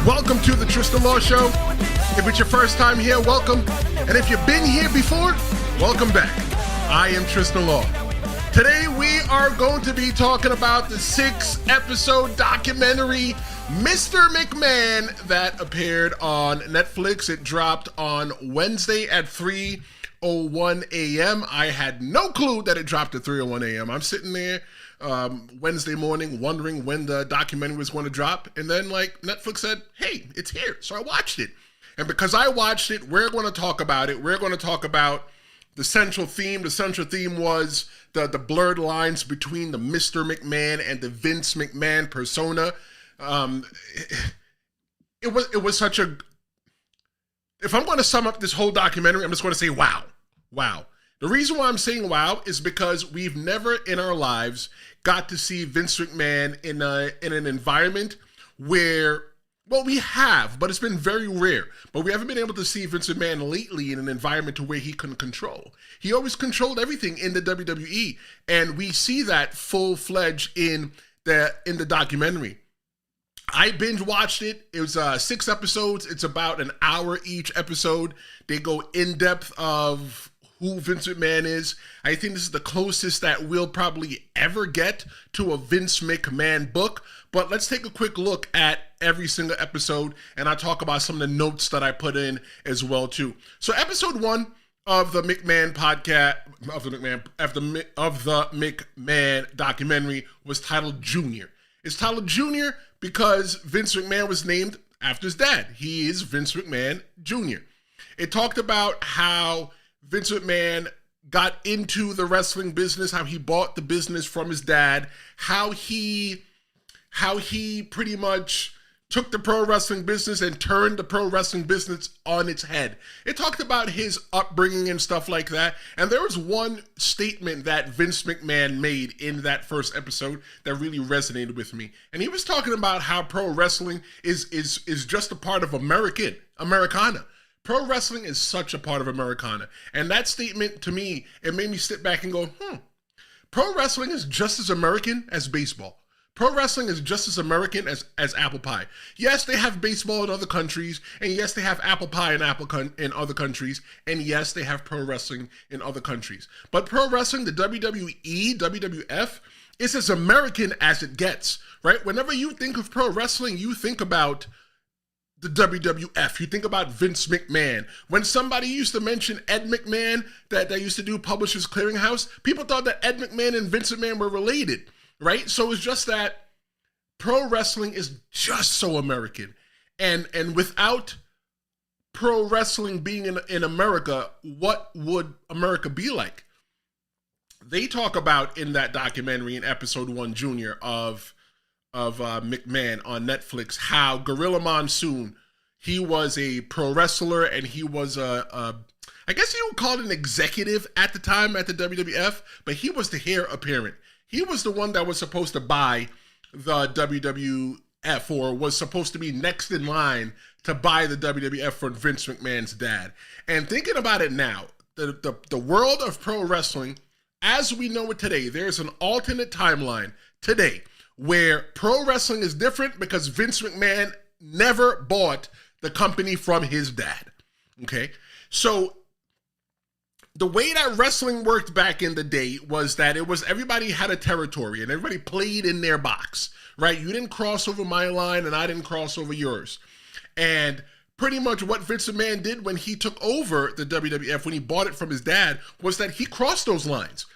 Welcome to the Tristen Law Show. If it's your first time here, welcome. And if you've been here before, welcome back. I am Tristen Law. Today we are going to be talking about the 6-episode documentary, Mr. McMahon, that appeared on Netflix. It dropped on Wednesday at 3:01 a.m. I had no clue that it dropped at 3:01 a.m. I'm sitting there Wednesday morning wondering when the documentary was going to drop, and then Netflix said, hey, it's here. So I watched it, and because I watched it, we're going to talk about it. We're going to talk about the central theme. The central theme was the blurred lines between the Mr. McMahon and the Vince McMahon persona. It was such a, if I'm going to sum up this whole documentary, I'm just going to say wow. The reason why I'm saying wow is because we've never in our lives got to see Vince McMahon in an environment where, well, we have, but it's been very rare. But we haven't been able to see Vince McMahon lately in an environment to where he can control. He always controlled everything in the WWE, and we see that full-fledged in the documentary. I binge watched it. It was 6 episodes. It's about an hour each episode. They go in depth of who Vince McMahon is. I think this is the closest that we'll probably ever get to a Vince McMahon book. But let's take a quick look at every single episode, and I'll talk about some of the notes that I put in as well too. So episode 1 of the McMahon podcast, of the McMahon documentary, was titled Junior. It's titled Junior because Vince McMahon was named after his dad. He is Vince McMahon Jr. It talked about how Vince McMahon got into the wrestling business, how he bought the business from his dad, how he pretty much took the pro wrestling business and turned the pro wrestling business on its head. It talked about his upbringing and stuff like that. And there was one statement that Vince McMahon made in that first episode that really resonated with me. And he was talking about how pro wrestling is just a part of Americana. Pro wrestling is such a part of Americana. And that statement, to me, it made me sit back and go, pro wrestling is just as American as baseball. Pro wrestling is just as American as apple pie. Yes, they have baseball in other countries, and yes, they have apple pie in other countries, and yes, they have pro wrestling in other countries. But pro wrestling, the WWE, WWF, is as American as it gets, right? Whenever you think of pro wrestling, you think about the WWF. You think about Vince McMahon. When somebody used to mention Ed McMahon, that used to do Publishers Clearinghouse, people thought that Ed McMahon and Vince McMahon were related, right? So it's just that pro wrestling is just so American. And without pro wrestling being in America, what would America be like? They talk about in that documentary in episode 1, Junior, of McMahon on Netflix, how Gorilla Monsoon, he was a pro wrestler, and he was I guess you would call it an executive at the time at the WWF, but he was the heir apparent. He was the one that was supposed to buy the WWF, or was supposed to be next in line to buy the WWF from Vince McMahon's dad. And thinking about it now, the world of pro wrestling, as we know it today, there's an alternate timeline today where pro wrestling is different because Vince McMahon never bought the company from his dad, okay? So the way that wrestling worked back in the day was that it was everybody had a territory and everybody played in their box, right? You didn't cross over my line and I didn't cross over yours. And pretty much what Vince McMahon did when he took over the WWF, when he bought it from his dad, was that he crossed those lines.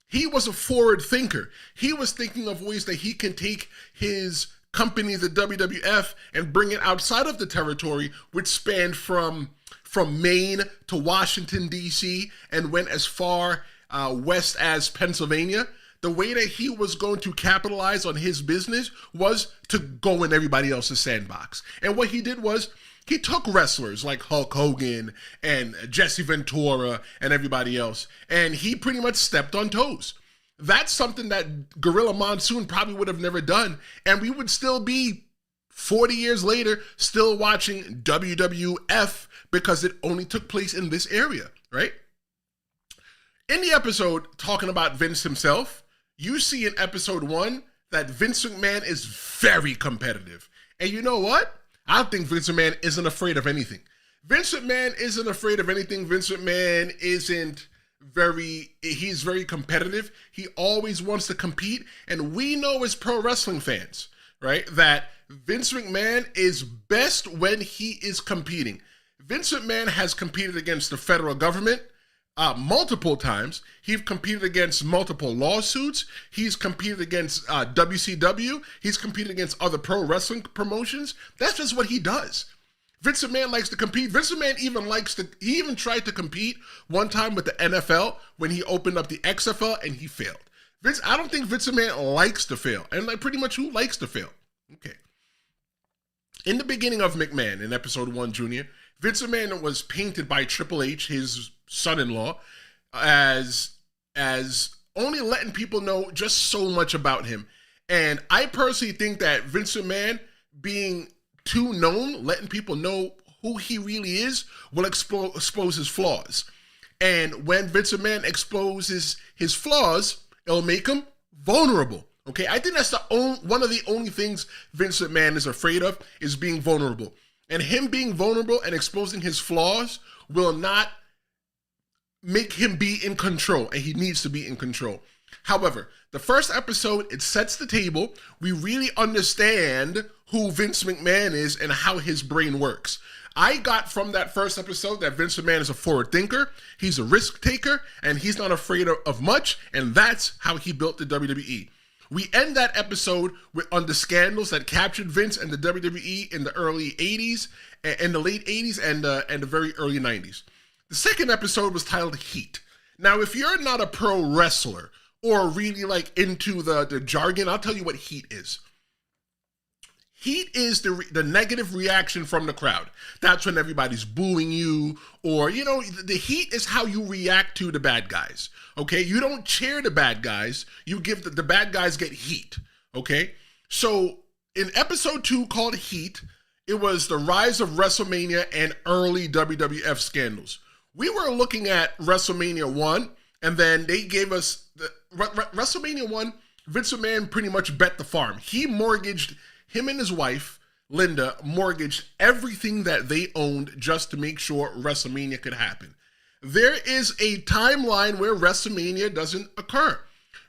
He was a forward thinker. He was thinking of ways that he can take his company, the WWF, and bring it outside of the territory, which spanned from Maine to Washington, D.C., and went as far west as Pennsylvania. The way that he was going to capitalize on his business was to go in everybody else's sandbox. And what he did was he took wrestlers like Hulk Hogan and Jesse Ventura and everybody else, and he pretty much stepped on toes. That's something that Gorilla Monsoon probably would have never done, and we would still be 40 years later still watching WWF because it only took place in this area, right? In the episode talking about Vince himself, you see in episode 1 that Vince McMahon is very competitive. And you know what? I think Vince McMahon isn't afraid of anything. Vince McMahon isn't afraid of anything. Vince McMahon he's very competitive. He always wants to compete. And we know as pro wrestling fans, right, that Vince McMahon is best when he is competing. Vince McMahon has competed against the federal government multiple times. He's competed against multiple lawsuits. He's competed against WCW. He's competed against other pro wrestling promotions. That's just what he does. Vince McMahon likes to compete. Vince McMahon he even tried to compete one time with the NFL when he opened up the XFL and he failed. I don't think Vince McMahon likes to fail. And like pretty much who likes to fail? Okay. In the beginning of McMahon, in episode 1, Junior, Vince McMahon was painted by Triple H, his son-in-law, as only letting people know just so much about him. And I personally think that Vince McMahon being too known, letting people know who he really is, will expose his flaws. And when Vince McMahon exposes his flaws, it'll make him vulnerable. Okay, I think that's one of the only things Vince McMahon is afraid of, is being vulnerable. And him being vulnerable and exposing his flaws will not make him be in control, and he needs to be in control. However, the first episode, it sets the table. We really understand who Vince McMahon is and how his brain works. I got from that first episode that Vince McMahon is a forward thinker, he's a risk taker, and he's not afraid of much, and that's how he built the WWE. We end that episode on the scandals that captured Vince and the WWE in the early 80s, and the late 80s, and the very early 90s. The second episode was titled Heat. Now, if you're not a pro wrestler or really like into the jargon, I'll tell you what heat is. Heat is the negative reaction from the crowd. That's when everybody's booing you, or, you know, the heat is how you react to the bad guys, okay? You don't cheer the bad guys. You give the bad guys get heat, okay? So in episode 2 called Heat, it was the rise of WrestleMania and early WWF scandals. We were looking at WrestleMania 1, and then they gave us WrestleMania 1, Vince McMahon pretty much bet the farm. Him and his wife, Linda, mortgaged everything that they owned just to make sure WrestleMania could happen. There is a timeline where WrestleMania doesn't occur.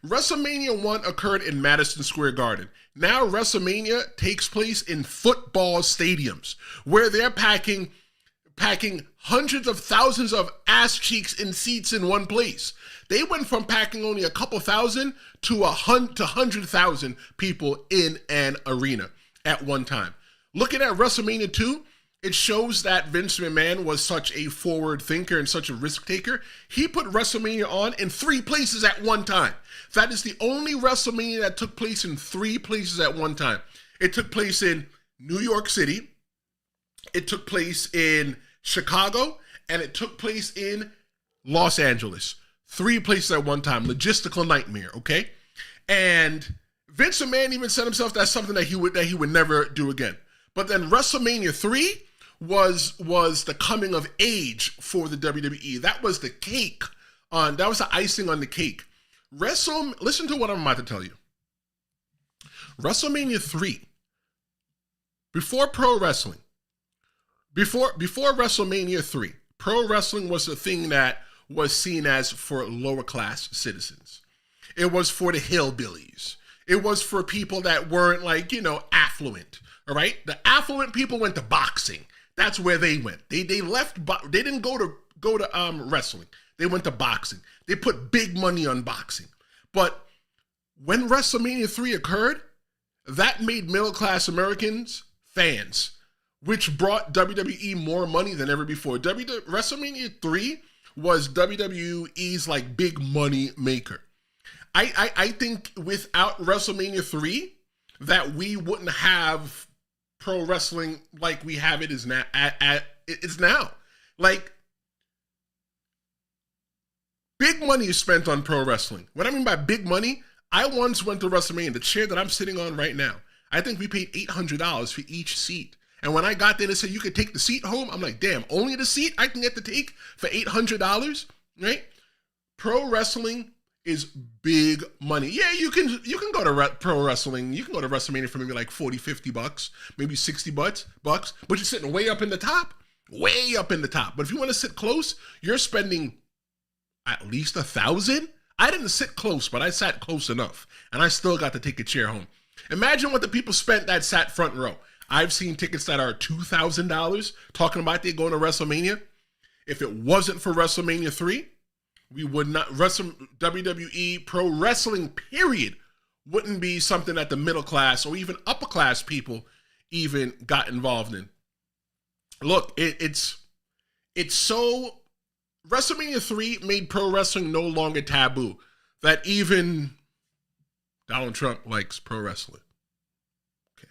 WrestleMania 1 occurred in Madison Square Garden. Now WrestleMania takes place in football stadiums where they're packing hundreds of thousands of ass cheeks in seats in one place. They went from packing only a couple thousand to 100,000 people in an arena at one time. Looking at WrestleMania 2, it shows that Vince McMahon was such a forward thinker and such a risk taker. He put WrestleMania on in 3 places at one time. That is the only WrestleMania that took place in 3 places at one time. It took place in New York City, it took place in Chicago, and it took place in Los Angeles. 3 places at one time. Logistical nightmare, okay? And Vince McMahon even said himself that's something that he would never do again. But then WrestleMania 3 was the coming of age for the WWE. That was the cake that was the icing on the cake. Listen to what I'm about to tell you. WrestleMania 3, before pro wrestling, before WrestleMania 3, pro wrestling was a thing that was seen as for lower class citizens. It was for the hillbillies. It was for people that weren't like, you know, affluent, all right? The affluent people went to boxing. That's where they went. They didn't go to wrestling. They went to boxing. They put big money on boxing. But when WrestleMania 3 occurred, that made middle-class Americans fans, which brought WWE more money than ever before. WrestleMania 3 was WWE's like big money maker. I think without WrestleMania 3 that we wouldn't have pro wrestling like we have it is now. It's now. Like, big money is spent on pro wrestling. What I mean by big money, I once went to WrestleMania, the chair that I'm sitting on right now. I think we paid $800 for each seat. And when I got there, they said you could take the seat home. I'm like, damn, only the seat I can get to take for $800, right? Pro wrestling is big money. Yeah, you can go to pro wrestling. You can go to WrestleMania for maybe like 40, 50 bucks, maybe 60 bucks, but you're sitting way up in the top. Way up in the top. But if you want to sit close, you're spending at least $1,000. I didn't sit close, but I sat close enough. And I still got to take a chair home. Imagine what the people spent that sat front row. I've seen tickets that are $2,000 talking about they going to WrestleMania. If it wasn't for WrestleMania 3, we would not, WWE Pro Wrestling, period, wouldn't be something that the middle class or even upper class people even got involved in. Look, it's so, WrestleMania 3 made pro wrestling no longer taboo, that even Donald Trump likes pro wrestling. Okay,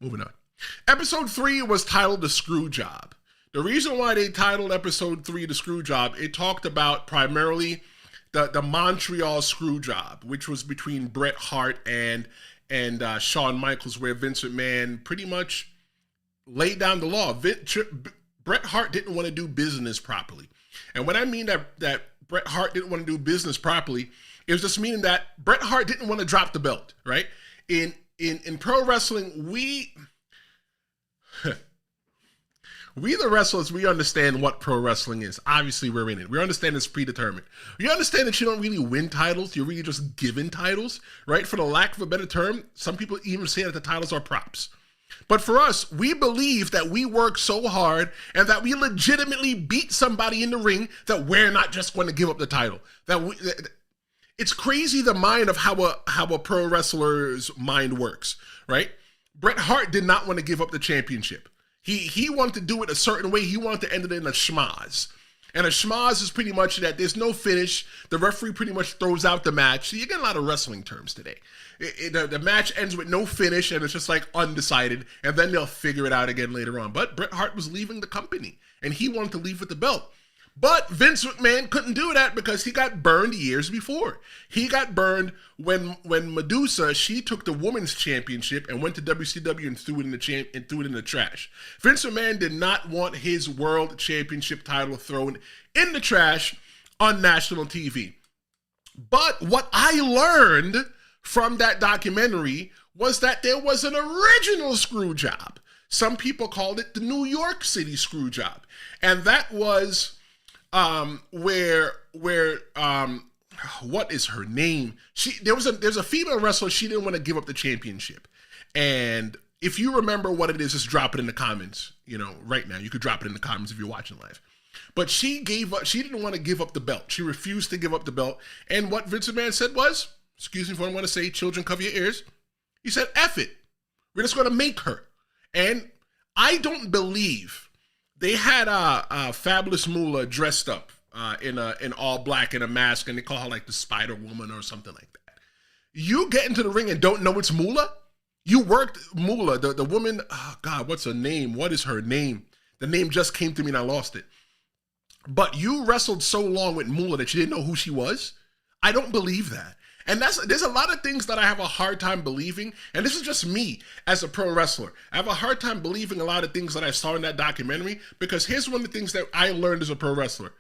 moving on. Episode 3 was titled The Screwjob. The reason why they titled episode 3 The Screwjob, it talked about primarily the Montreal Screwjob, which was between Bret Hart and Shawn Michaels, where Vince McMahon pretty much laid down the law. Bret Hart didn't want to do business properly. And when I mean that Bret Hart didn't want to do business properly, it was just meaning that Bret Hart didn't want to drop the belt, right? In pro wrestling, we the wrestlers, we understand what pro wrestling is. Obviously, we're in it. We understand it's predetermined. You understand that you don't really win titles. You're really just given titles, right? For the lack of a better term, some people even say that the titles are props. But for us, we believe that we work so hard and that we legitimately beat somebody in the ring that we're not just going to give up the title. It's crazy the mind of how a pro wrestler's mind works, right? Bret Hart did not want to give up the championship. He wanted to do it a certain way. He wanted to end it in a schmaz. And a schmaz is pretty much that there's no finish. The referee pretty much throws out the match. So you get a lot of wrestling terms today. The match ends with no finish, and it's just like undecided, and then they'll figure it out again later on. But Bret Hart was leaving the company, and he wanted to leave with the belt. But Vince McMahon couldn't do that because he got burned years before. He got burned when Medusa, she took the women's championship and went to WCW and threw it in the trash. Vince McMahon did not want his world championship title thrown in the trash on national TV. But what I learned from that documentary was that there was an original screw job. Some people called it the New York City screw job. And that was where what is her name? There's a female wrestler, she didn't want to give up the championship. And if you remember what it is, just drop it in the comments, right now. You could drop it in the comments if you're watching live. But she didn't want to give up the belt. She refused to give up the belt. And what Vince McMahon said was, excuse me for what I want to say, children, cover your ears. He said, F it. We're just going to make her. And I don't believe they had a Fabulous Moolah dressed up in all black in a mask, and they call her like the Spider Woman or something like that. You get into the ring and don't know it's Moolah? You worked Moolah, the woman, oh God, what's her name? What is her name? The name just came to me and I lost it. But you wrestled so long with Moolah that you didn't know who she was? I don't believe that. And there's a lot of things that I have a hard time believing, and this is just me as a pro wrestler. I have a hard time believing a lot of things that I saw in that documentary, because here's one of the things that I learned as a pro wrestler.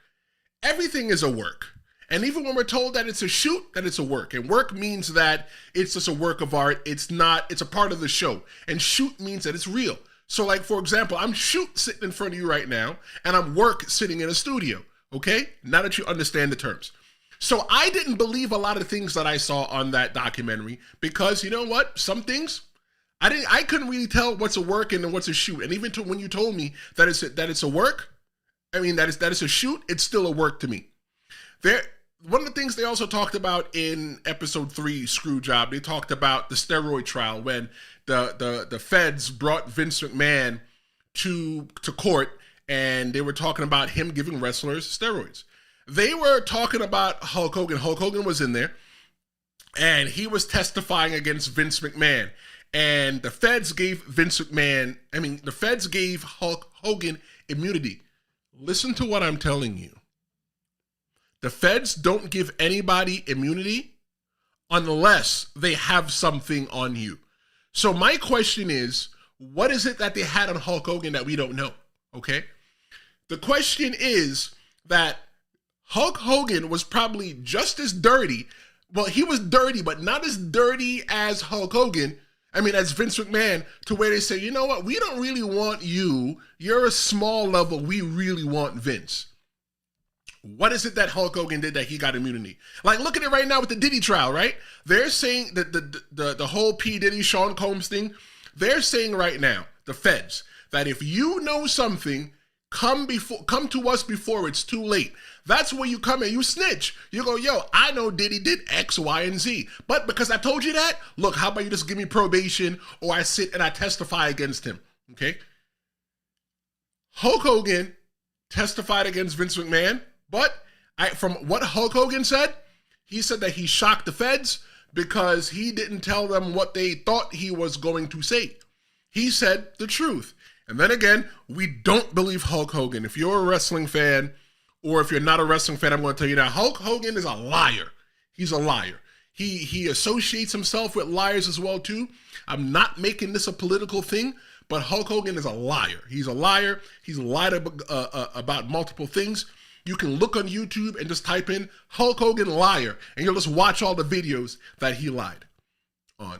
Everything is a work. And even when we're told that it's a shoot, that it's a work. And work means that it's just a work of art. It's a part of the show. And shoot means that it's real. So like, for example, I'm shoot sitting in front of you right now, and I'm work sitting in a studio, okay? Now that you understand the terms. So I didn't believe a lot of things that I saw on that documentary, because you know what? Some things I couldn't really tell what's a work and what's a shoot. And even when you told me that it's a work, I mean that it's a shoot, it's still a work to me. One of the things they also talked about in episode 3, Screwjob, they talked about the steroid trial when the feds brought Vince McMahon to court, and they were talking about him giving wrestlers steroids. They were talking about Hulk Hogan. Hulk Hogan was in there, and he was testifying against Vince McMahon. And the feds gave the feds gave Hulk Hogan immunity. Listen to what I'm telling you. The feds don't give anybody immunity unless they have something on you. So my question is, what is it that they had on Hulk Hogan that we don't know? Okay? The question is that Hulk Hogan was probably just as dirty. Well, he was dirty, but not as dirty as Hulk Hogan. I mean, as Vince McMahon, to where they say, you know what, we don't really want you. You're a small level. We really want Vince. What is it that Hulk Hogan did that he got immunity? Like, look at it right now with the Diddy trial, right? They're saying that the whole P. Diddy, Sean Combs thing, they're saying right now, the feds, that if you know something, come to us before it's too late. That's where you come and you snitch. You go, yo, I know Diddy did X, Y, and Z. But because I told you that, look, how about you just give me probation, or I sit and I testify against him, okay? Hulk Hogan testified against Vince McMahon, but from what Hulk Hogan said, he said that he shocked the feds because he didn't tell them what they thought he was going to say. He said the truth. And then again, we don't believe Hulk Hogan. If you're a wrestling fan, or if you're not a wrestling fan, I'm going to tell you now, Hulk Hogan is a liar. He's a liar. He associates himself with liars as well, too. I'm not making this a political thing, but Hulk Hogan is a liar. He's a liar. He's lied about multiple things. You can look on YouTube and just type in Hulk Hogan liar, and you'll just watch all the videos that he lied on.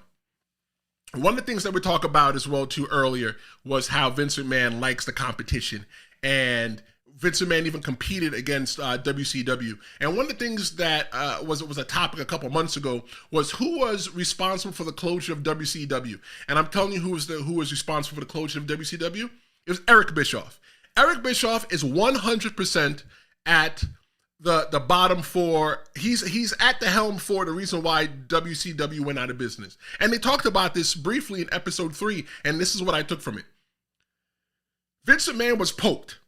One of the things that we talked about as well too earlier was how Vince McMahon likes the competition, and Vince McMahon even competed against WCW. And one of the things that was a topic a couple months ago was who was responsible for the closure of WCW. And I'm telling you who was responsible for the closure of WCW. It was Eric Bischoff. Eric Bischoff is 100% at the bottom for, he's at the helm for the reason why WCW went out of business. And they talked about this briefly in episode 3, and this is what I took from it. Vince McMahon was poked.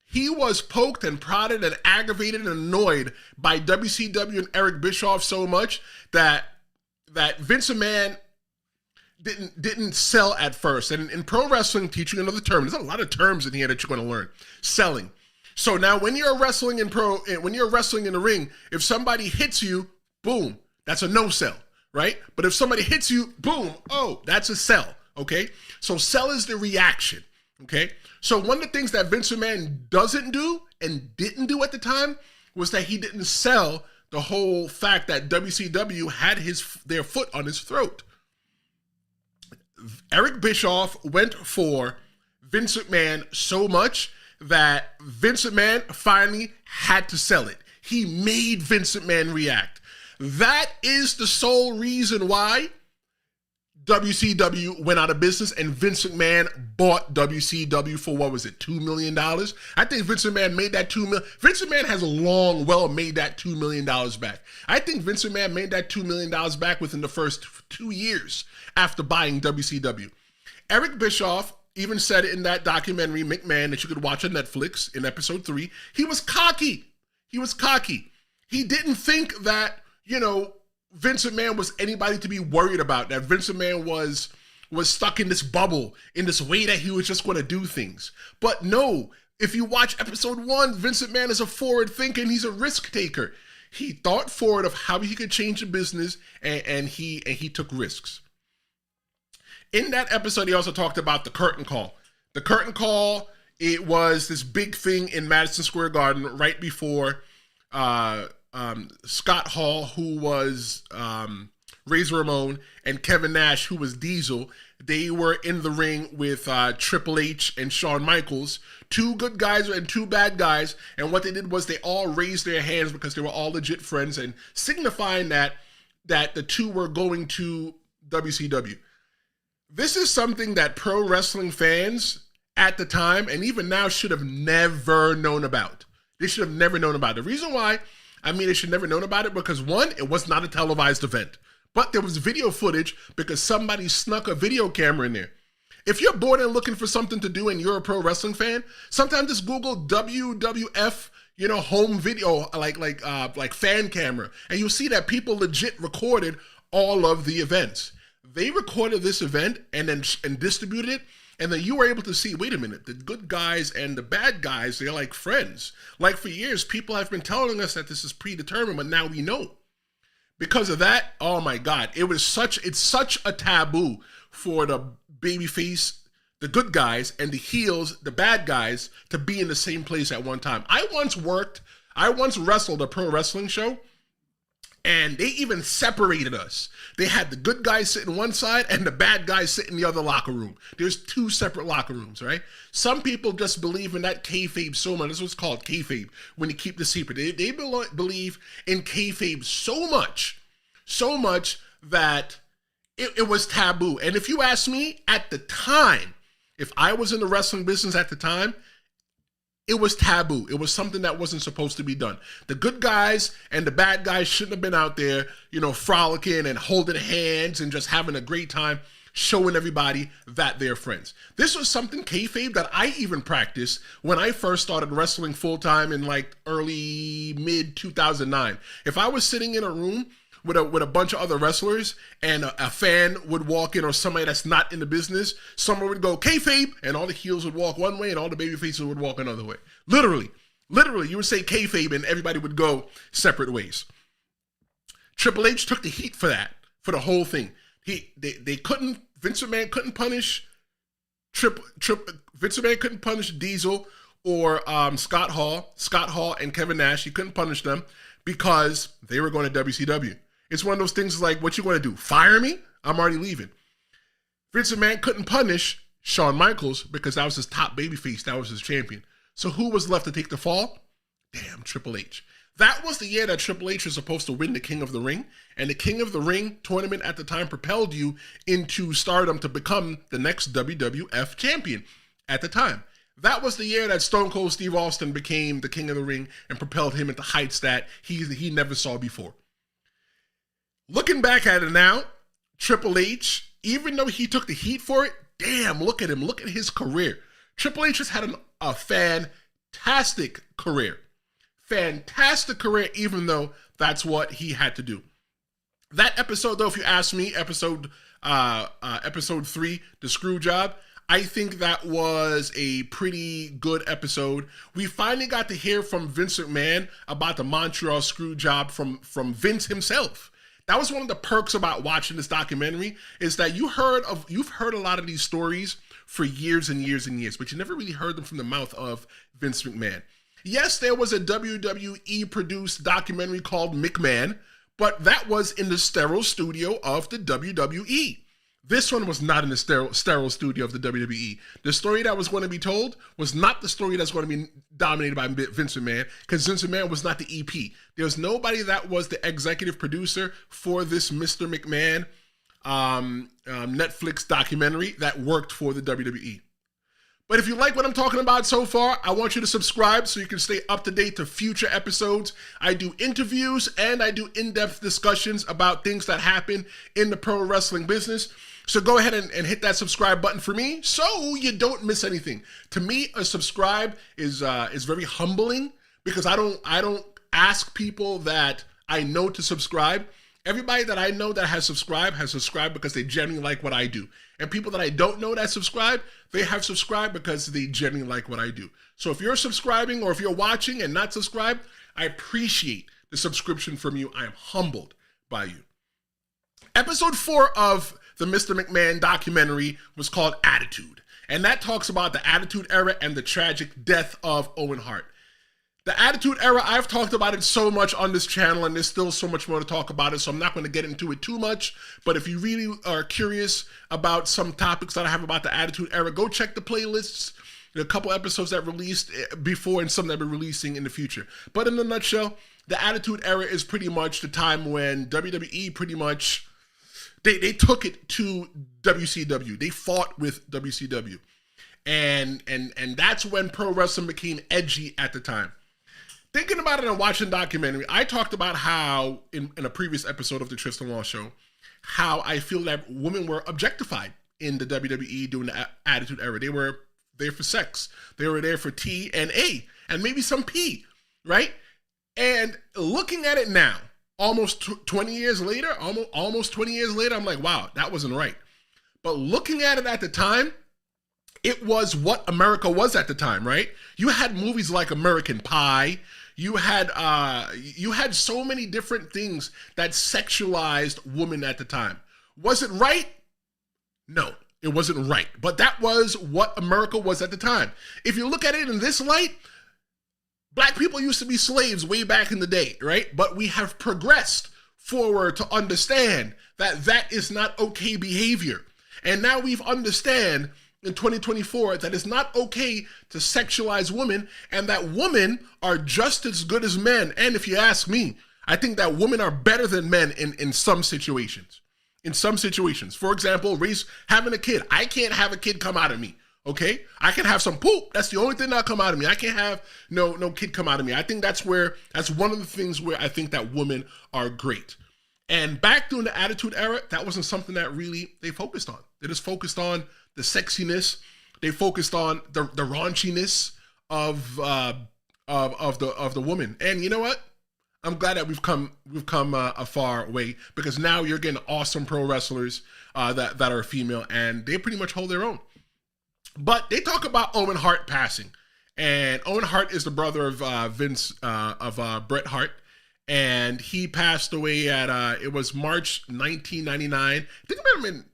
He was poked and prodded and aggravated and annoyed by WCW and Eric Bischoff so much that Vince McMahon didn't sell at first. And in pro wrestling, teaching another term, there's a lot of terms in here that you're going to learn. Selling. So now when you're wrestling in the ring, if somebody hits you, boom, that's a no sell, right? But if somebody hits you, boom, oh, that's a sell, okay? So sell is the reaction, okay? So one of the things that Vince McMahon doesn't do and didn't do at the time was that he didn't sell the whole fact that WCW had their foot on his throat. Eric Bischoff went for Vince McMahon so much that Vince McMahon finally had to sell it. He made Vince McMahon react. That is the sole reason why WCW went out of business and Vince McMahon bought WCW for, what was it, $2 million? I think Vince McMahon made that $2 million. Vince McMahon has made that $2 million back. I think Vince McMahon made that $2 million back within the first 2 years after buying WCW. Eric Bischoff even said it in that documentary, McMahon, that you could watch on Netflix in episode 3. He was cocky. He didn't think that, Vince McMahon was anybody to be worried about, that Vince McMahon was stuck in this bubble, in this way that he was just going to do things. But no, if you watch episode 1, Vince McMahon is a forward thinker and he's a risk taker. He thought forward of how he could change the business, and he took risks. In that episode, he also talked about the curtain call. The curtain call, it was this big thing in Madison Square Garden right before Scott Hall, who was Razor Ramon, and Kevin Nash, who was Diesel. They were in the ring with Triple H and Shawn Michaels, 2 good guys and 2 bad guys. And what they did was they all raised their hands because they were all legit friends, and signifying that the 2 were going to WCW. This is something that pro wrestling fans at the time, and even now, should have never known about. They should have never known about it. The reason why, they should never known about it, because 1, it was not a televised event. But there was video footage because somebody snuck a video camera in there. If you're bored and looking for something to do and you're a pro wrestling fan, sometimes just Google WWF, home video, like fan camera, and you'll see that people legit recorded all of the events. They recorded this event and distributed it, and then you were able to see, wait a minute, the good guys and the bad guys, they're like friends. Like for years, people have been telling us that this is predetermined, but now we know. Because of that, oh my God, it's such a taboo for the babyface, the good guys, and the heels, the bad guys, to be in the same place at one time. I once worked I once wrestled a pro wrestling show, and they even separated us. They had the good guys sitting one side and the bad guys sitting in the other locker room. There's 2 separate locker rooms, right? Some people just believe in that kayfabe so much. That's what's called kayfabe, when you keep the secret. They believe in kayfabe so much that it was taboo. And if you ask me, at the time, if I was in the wrestling business at the time, it was taboo. It was something that wasn't supposed to be done. The good guys and the bad guys shouldn't have been out there, frolicking and holding hands and just having a great time, showing everybody that they're friends. This was something, kayfabe, that I even practiced when I first started wrestling full-time in like early, mid 2009. If I was sitting in a room with a bunch of other wrestlers and a fan would walk in, or somebody that's not in the business, someone would go kayfabe, and all the heels would walk one way and all the baby faces would walk another way. Literally, you would say kayfabe and everybody would go separate ways. Triple H took the heat for that, for the whole thing. They couldn't, Vince McMahon couldn't punish Vince McMahon couldn't punish Diesel or Scott Hall and Kevin Nash. He couldn't punish them because they were going to WCW. It's one of those things like, what you going to do? Fire me? I'm already leaving. Vince McMahon couldn't punish Shawn Michaels because that was his top babyface. That was his champion. So who was left to take the fall? Damn, Triple H. That was the year that Triple H was supposed to win the King of the Ring. And the King of the Ring tournament at the time propelled you into stardom to become the next WWF champion at the time. That was the year that Stone Cold Steve Austin became the King of the Ring and propelled him into heights that he never saw before. Looking back at it now, Triple H, even though he took the heat for it, damn, look at him. Look at his career. Triple H has had a fantastic career. Fantastic career, even though that's what he had to do. That episode, though, if you ask me, episode 3, the Screwjob, I think that was a pretty good episode. We finally got to hear from Vince McMahon about the Montreal Screwjob from Vince himself. That was one of the perks about watching this documentary, is that you've heard a lot of these stories for years and years and years, but you never really heard them from the mouth of Vince McMahon. Yes, there was a WWE produced documentary called McMahon, but that was in the sterile studio of the WWE. This one was not in the sterile studio of the WWE. The story that was going to be told was not the story that's going to be dominated by Vince McMahon, because Vince McMahon was not the EP. There was nobody that was the executive producer for this Mr. McMahon Netflix documentary that worked for the WWE. But if you like what I'm talking about so far, I want you to subscribe so you can stay up to date to future episodes. I do interviews and I do in-depth discussions about things that happen in the pro wrestling business. So go ahead and hit that subscribe button for me so you don't miss anything. To me, a subscribe is very humbling, because I don't ask people that I know to subscribe. Everybody that I know that has subscribed because they genuinely like what I do. And people that I don't know that subscribe, they have subscribed because they genuinely like what I do. So if you're subscribing, or if you're watching and not subscribed, I appreciate the subscription from you. I am humbled by you. Episode 4 of the Mr. McMahon documentary was called Attitude. And that talks about the Attitude Era and the tragic death of Owen Hart. The Attitude Era, I've talked about it so much on this channel, and there's still so much more to talk about it, so I'm not going to get into it too much. But if you really are curious about some topics that I have about the Attitude Era, go check the playlists. There are a couple episodes that released before and some that will be releasing in the future. But in a nutshell, the Attitude Era is pretty much the time when WWE pretty much, they took it to WCW. They fought with WCW. And that's when pro wrestling became edgy at the time. Thinking about it and watching the documentary, I talked about how, in a previous episode of the Tristen Law Show, how I feel that women were objectified in the WWE during the Attitude Era. They were there for sex. They were there for T and A, and maybe some P, right? And looking at it now, almost 20 years later, I'm like, wow, that wasn't right. But looking at it at the time, it was what America was at the time, right? You had movies like American Pie. You had so many different things that sexualized women at the time. Was it right? No, it wasn't right. But that was what America was at the time. If you look at it in this light, Black people used to be slaves way back in the day, right? But we have progressed forward to understand that that is not okay behavior. And now we've understand in 2024 that it's not okay to sexualize women, and that women are just as good as men. And if you ask me, I think that women are better than men in some situations. In some situations. For example, having a kid. I can't have a kid come out of me. Okay? I can have some poop. That's the only thing that'll come out of me. I can't have no kid come out of me. I think that's one of the things where I think that women are great. And back during the Attitude Era, that wasn't something that really they focused on. They just focused on the sexiness. They focused on the raunchiness of the woman. And you know what? I'm glad that we've come a far way, because now you're getting awesome pro wrestlers that are female, and they pretty much hold their own. But they talk about Owen Hart passing, and Owen Hart is the brother of Bret Hart, and he passed away at it was March 1999. I think I met him in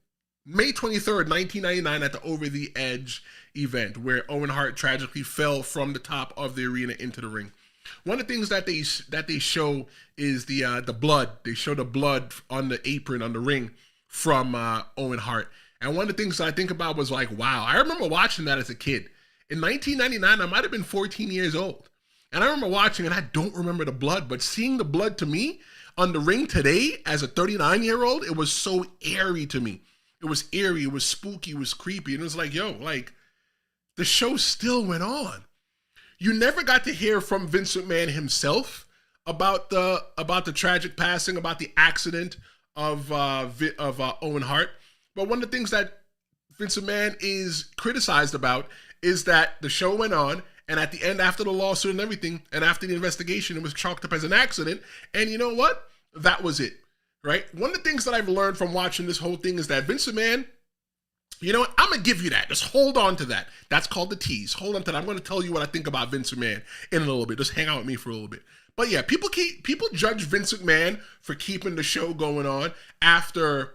May 23rd, 1999, at the Over the Edge event, where Owen Hart tragically fell from the top of the arena into the ring. One of the things that they show is the blood. They show the blood on the apron on the ring from Owen Hart. And one of the things I think about was like, wow, I remember watching that as a kid. In 1999, I might have been 14 years old. And I remember watching, and I don't remember the blood, but seeing the blood to me on the ring today as a 39-year-old, it was so eerie to me. It was eerie, it was spooky, it was creepy. And it was like, yo, like, the show still went on. You never got to hear from Vince McMahon himself about the tragic passing, about the accident of Owen Hart. But one of the things that Vince McMahon is criticized about is that the show went on, and at the end, after the lawsuit and everything, and after the investigation, it was chalked up as an accident. And you know what? That was it, right? One of the things that I've learned from watching this whole thing is that Vince McMahon, you know what? I'm going to give you that. Just hold on to that. That's called the tease. Hold on to that. I'm going to tell you what I think about Vince McMahon in a little bit. Just hang out with me for a little bit. But yeah, people judge Vince McMahon for keeping the show going on after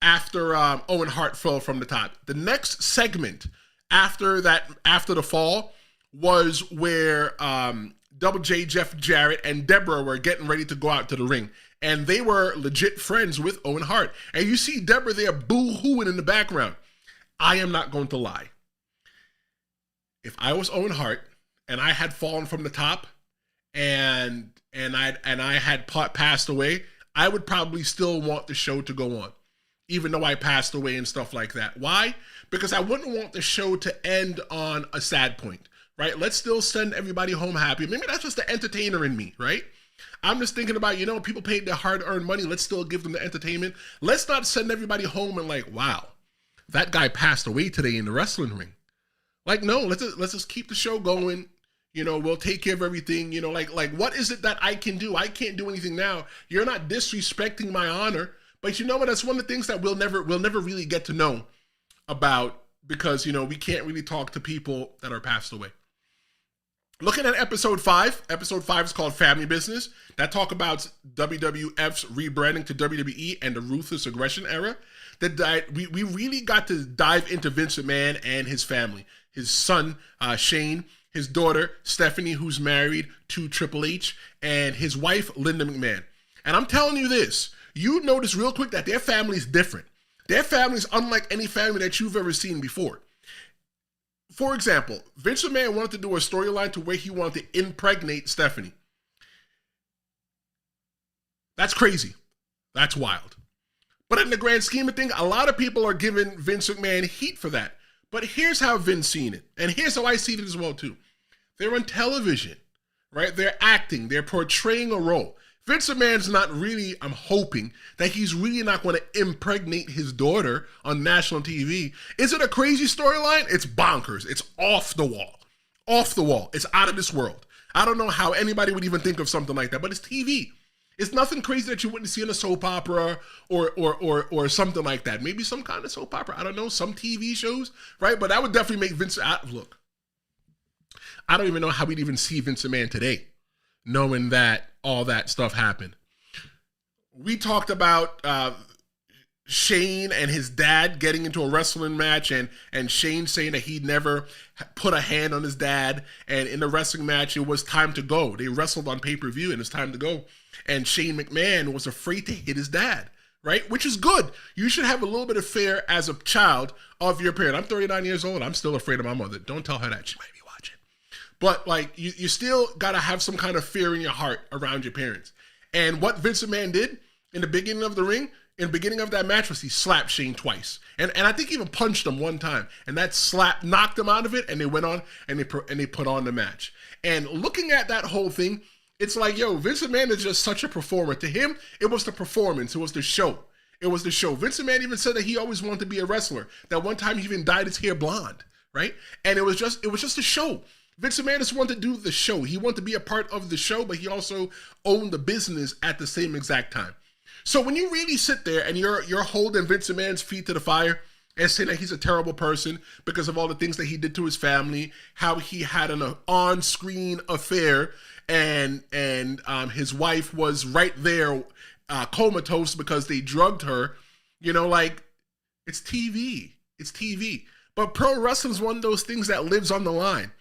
Owen Hart fell from the top. The next segment after the fall was where Double J, Jeff Jarrett, and Deborah were getting ready to go out to the ring. And they were legit friends with Owen Hart. And you see Deborah there boo-hooing in the background. I am not going to lie. If I was Owen Hart and I had fallen from the top and I had passed away, I would probably still want the show to go on, even though I passed away and stuff like that. Why? Because I wouldn't want the show to end on a sad point, right? Let's still send everybody home happy. Maybe that's just the entertainer in me, right? I'm just thinking about, people paid their hard-earned money. Let's still give them the entertainment. Let's not send everybody home and like, wow, that guy passed away today in the wrestling ring. Like, no, let's just keep the show going. We'll take care of everything. Like what is it that I can do? I can't do anything now. You're not disrespecting my honor. But you know what? That's one of the things that we'll never really get to know about, because, we can't really talk to people that are passed away. Looking at episode 5 is called Family Business. That talk about WWF's rebranding to WWE and the Ruthless Aggression era. We really got to dive into Vince McMahon and his family. His son, Shane, his daughter, Stephanie, who's married to Triple H, and his wife, Linda McMahon. And I'm telling you this, you notice real quick that their family is different. Their family is unlike any family that you've ever seen before. For example, Vince McMahon wanted to do a storyline to where he wanted to impregnate Stephanie. That's crazy. That's wild. But in the grand scheme of things, a lot of people are giving Vince McMahon heat for that. But here's how Vince seen it. And here's how I see it as well, too. They're on television, right? They're acting. They're portraying a role. Vince McMahon's not really, I'm hoping, that he's really not going to impregnate his daughter on national TV. Is it a crazy storyline? It's bonkers. It's off the wall. Off the wall. It's out of this world. I don't know how anybody would even think of something like that, but it's TV. It's nothing crazy that you wouldn't see in a soap opera or something like that. Maybe some kind of soap opera. I don't know, some TV shows, right? But that would definitely make Vince, look, I don't even know how we'd even see Vince McMahon today, knowing that all that stuff happened. We talked about Shane and his dad getting into a wrestling match, and Shane saying that he never put a hand on his dad, and in the wrestling match it was time to go. They wrestled on pay-per-view and it's time to go, and Shane McMahon was afraid to hit his dad, right? Which is good. You should have a little bit of fear as a child of your parent. I'm 39 years old. I'm still afraid of my mother. Don't tell her that. She might be watching. But like, you still gotta have some kind of fear in your heart around your parents. And what Vince McMahon did in the beginning of the ring, in the beginning of that match, was he slapped Shane twice. And I think he even punched him one time. And that slap knocked him out of it, and they went on and they put on the match. And looking at that whole thing, it's like, yo, Vince McMahon is just such a performer. To him, it was the performance. It was the show. It was the show. Vince McMahon even said that he always wanted to be a wrestler. That one time he even dyed his hair blonde, right? And it was just a show. Vince McMahon just wanted to do the show. He wanted to be a part of the show, but he also owned the business at the same exact time. So when you really sit there and you're holding Vince McMahon's feet to the fire and saying that he's a terrible person because of all the things that he did to his family, how he had an on-screen affair, and his wife was right there comatose because they drugged her, like, it's TV. It's TV. But pro wrestling is one of those things that lives on the line.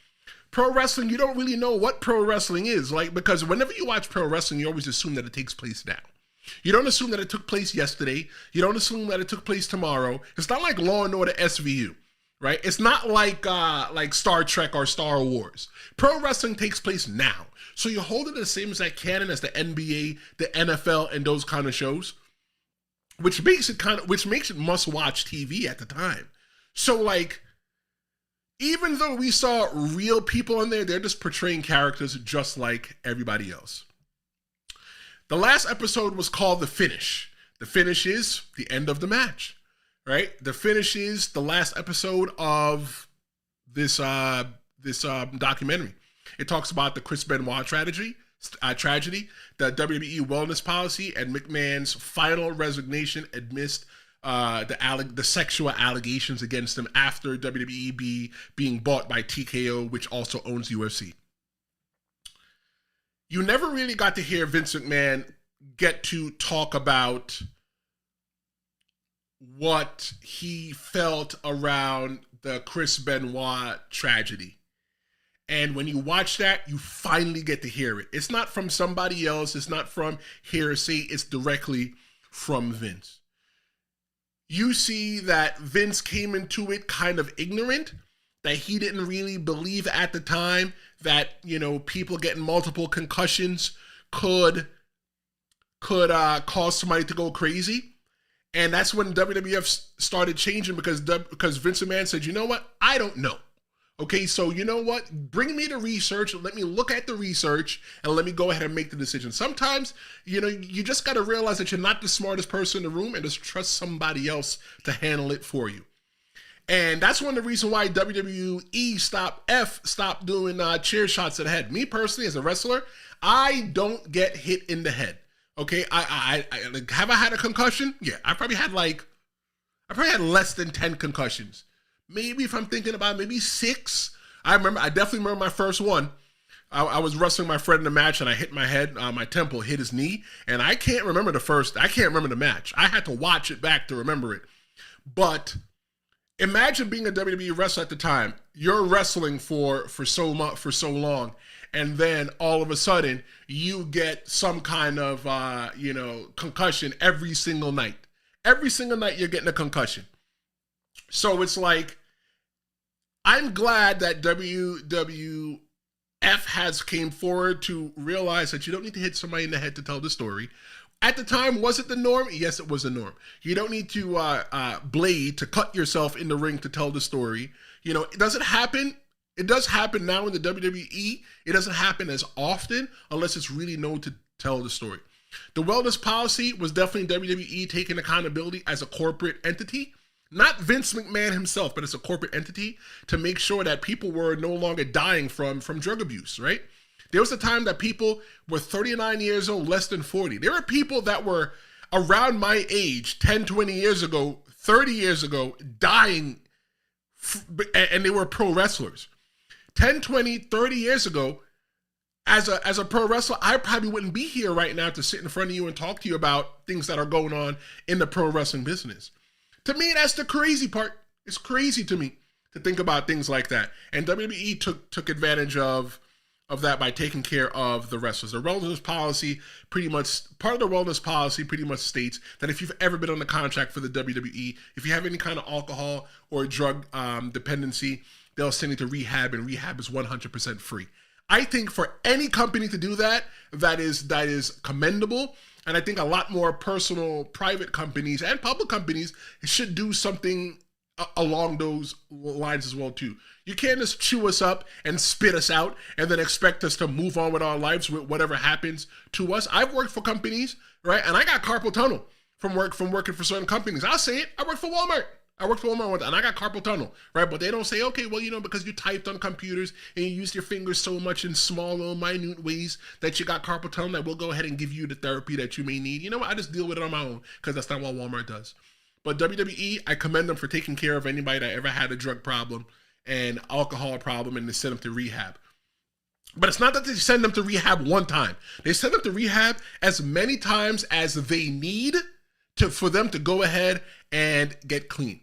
Pro wrestling, you don't really know what pro wrestling is, like, because whenever you watch pro wrestling, you always assume that it takes place now. You don't assume that it took place yesterday. You don't assume that it took place tomorrow. It's not like Law and Order SVU, right? It's not like Star Trek or Star Wars. Pro wrestling takes place now. So you hold it the same as that canon as the NBA, the NFL, and those kind of shows, which makes it must-watch TV at the time. So like, even though we saw real people in there, they're just portraying characters just like everybody else. The last episode was called The Finish. The finish is the end of the match, right? The finish is the last episode of this documentary. It talks about the Chris Benoit tragedy, the WWE wellness policy, and McMahon's final resignation amidst the sexual allegations against him after WWE being bought by TKO, which also owns UFC. You never really got to hear Vince McMahon get to talk about what he felt around the Chris Benoit tragedy. And when you watch that, you finally get to hear it. It's not from somebody else. It's not from hearsay. It's directly from Vince. You see that Vince came into it kind of ignorant, that he didn't really believe at the time that, people getting multiple concussions could cause somebody to go crazy. And that's when WWF started changing because Vince McMahon said, you know what? I don't know. Okay, so you know what? Bring me the research. Let me look at the research and let me go ahead and make the decision. Sometimes, you just got to realize that you're not the smartest person in the room and just trust somebody else to handle it for you. And that's one of the reasons why WWE stopped doing chair shots to the head. Me personally, as a wrestler, I don't get hit in the head. Okay, I have I had a concussion? Yeah, I probably had less than 10 concussions. Maybe if I'm thinking about maybe 6. I definitely remember my first one. I was wrestling my friend in a match and I hit my head, my temple hit his knee, and I can't remember the match. I had to watch it back to remember it. But imagine being a WWE wrestler at the time. You're wrestling for so long, and then all of a sudden you get some kind of concussion every single night. Every single night you're getting a concussion. So it's like, I'm glad that WWF has came forward to realize that you don't need to hit somebody in the head to tell the story. At the time, was it the norm? Yes, it was the norm. You don't need to blade to cut yourself in the ring to tell the story. Does it happen? It does happen now in the WWE. It doesn't happen as often unless it's really known to tell the story. The wellness policy was definitely WWE taking accountability as a corporate entity. Not Vince McMahon himself, but as a corporate entity to make sure that people were no longer dying from drug abuse, right? There was a time that people were 39 years old, less than 40. There were people that were around my age, 10, 20 years ago, 30 years ago, dying, and they were pro wrestlers. 10, 20, 30 years ago, as a pro wrestler, I probably wouldn't be here right now to sit in front of you and talk to you about things that are going on in the pro wrestling business. To me, that's the crazy part. It's crazy to me to think about things like that. And WWE took advantage of that by taking care of the wrestlers. The wellness policy part of the wellness policy pretty much states that if you've ever been on a contract for the WWE, if you have any kind of alcohol or drug dependency, they'll send you to rehab, and rehab is 100% free. I think for any company to do that is commendable. And I think a lot more personal, private companies and public companies should do something along those lines as well too. You can't just chew us up and spit us out and then expect us to move on with our lives with whatever happens to us. I've worked for companies, right? And I got carpal tunnel from working for certain companies. I'll say it. I worked for Walmart. And I got carpal tunnel, right? But they don't say, okay, well, because you typed on computers and you used your fingers so much in small little minute ways that you got carpal tunnel, that we'll go ahead and give you the therapy that you may need. You know what? I just deal with it on my own, because that's not what Walmart does. But WWE, I commend them for taking care of anybody that ever had a drug problem and alcohol problem, and they send them to rehab. But it's not that they send them to rehab one time. They send them to rehab as many times as they need for them to go ahead and get clean.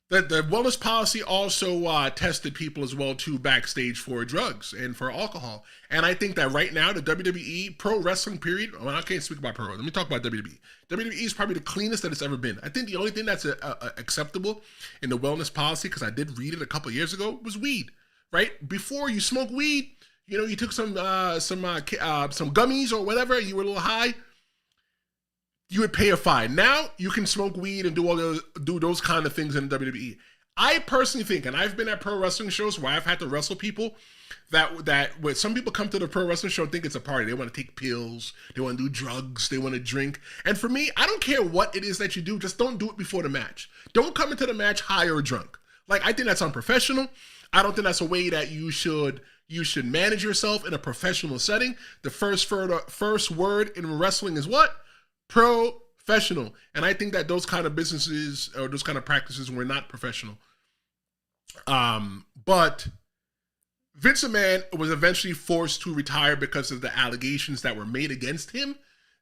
The wellness policy also tested people as well too backstage for drugs and for alcohol. And I think that right now the WWE pro wrestling period, well, I can't speak about pro, let me talk about WWE. WWE is probably the cleanest that it's ever been. I think the only thing that's acceptable in the wellness policy, because I did read it a couple of years ago, was weed, right? Before, you smoke weed, you took some gummies or whatever, you were a little high, you would pay a fine. Now you can smoke weed and do those kind of things in the WWE. I personally think, and I've been at pro wrestling shows where I've had to wrestle people that when some people come to the pro wrestling show and think it's a party. They want to take pills, they want to do drugs, they want to drink. And for me, I don't care what it is that you do, just don't do it before the match. Don't come into the match high or drunk. Like, I think that's unprofessional. I don't think that's a way that you should manage yourself in a professional setting. The first word in wrestling is what? Professional. And I think that those kind of businesses or those kind of practices were not professional. But Vince McMahon was eventually forced to retire because of the allegations that were made against him,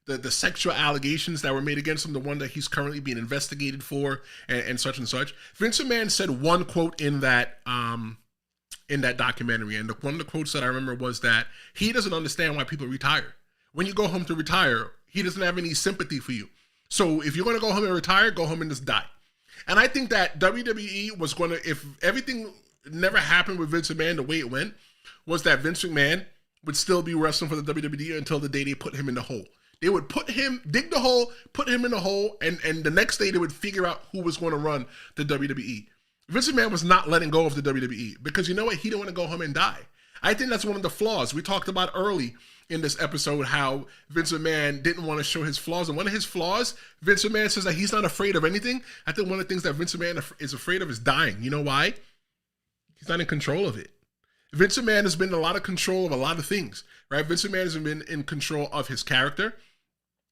the sexual allegations that were made against him, the one that he's currently being investigated for, and such and such. Vince McMahon said one quote in that documentary, and one of the quotes that I remember was that he doesn't understand why people retire. When you go home to retire, he doesn't have any sympathy for you. So if you're going to go home and retire, go home and just die. And I think that WWE was going to, if everything never happened with Vince McMahon the way it went, was that Vince McMahon would still be wrestling for the WWE until the day they put him in the hole. They would dig the hole, put him in the hole, and the next day they would figure out who was going to run the WWE. Vince McMahon was not letting go of the WWE because, you know what? He didn't want to go home and die. I think that's one of the flaws. We talked about early in this episode how Vince McMahon didn't want to show his flaws. And one of his flaws, Vince McMahon says that he's not afraid of anything. I think one of the things that Vince McMahon is afraid of is dying. You know why? He's not in control of it. Vince McMahon has been in a lot of control of a lot of things, right? Vince McMahon has been in control of his character.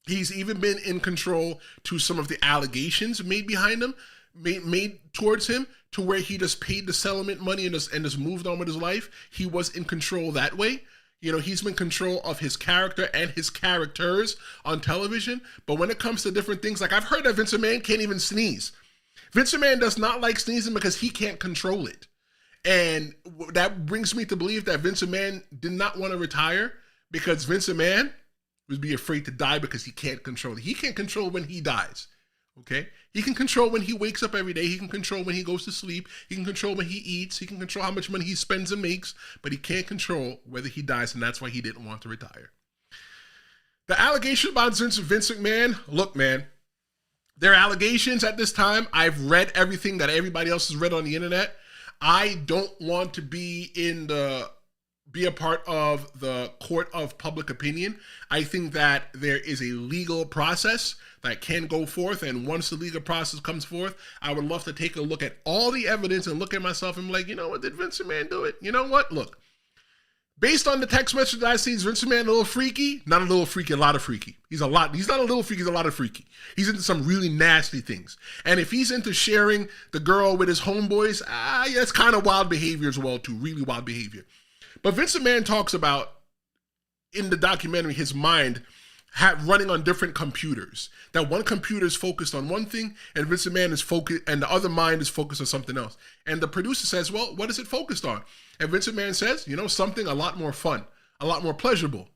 He's even been in control to some of the allegations made behind him, made towards him, to where he just paid the settlement money and just moved on with his life. He was in control that way. He's been in control of his character and his characters on television. But when it comes to different things, like I've heard that Vince McMahon can't even sneeze. Vince McMahon does not like sneezing because he can't control it. And that brings me to believe that Vince McMahon did not want to retire because Vince McMahon would be afraid to die because he can't control it. He can't control when he dies. Okay? He can control when he wakes up every day. He can control when he goes to sleep. He can control when he eats. He can control how much money he spends and makes, but he can't control whether he dies, and that's why he didn't want to retire. The allegation about Vince McMahon, look, man, there are allegations at this time. I've read everything that everybody else has read on the internet. I don't want to be a part of the court of public opinion. I think that there is a legal process that can go forth, and once the legal process comes forth, I would love to take a look at all the evidence and look at myself and be like, you know what, did Vince McMahon do it? You know what? Look, based on the text message that I see, is Vince McMahon a little freaky? Not a little freaky, a lot of freaky. He's not a little freaky, he's a lot of freaky. He's into some really nasty things. And if he's into sharing the girl with his homeboys, yeah, it's kind of wild behavior as well too, really wild behavior. But Vince McMahon talks about in the documentary, his mind running on different computers. That one computer is focused on one thing, and Vince McMahon is focused, and the other mind is focused on something else. And the producer says, well, what is it focused on? And Vince McMahon says, something a lot more fun, a lot more pleasurable,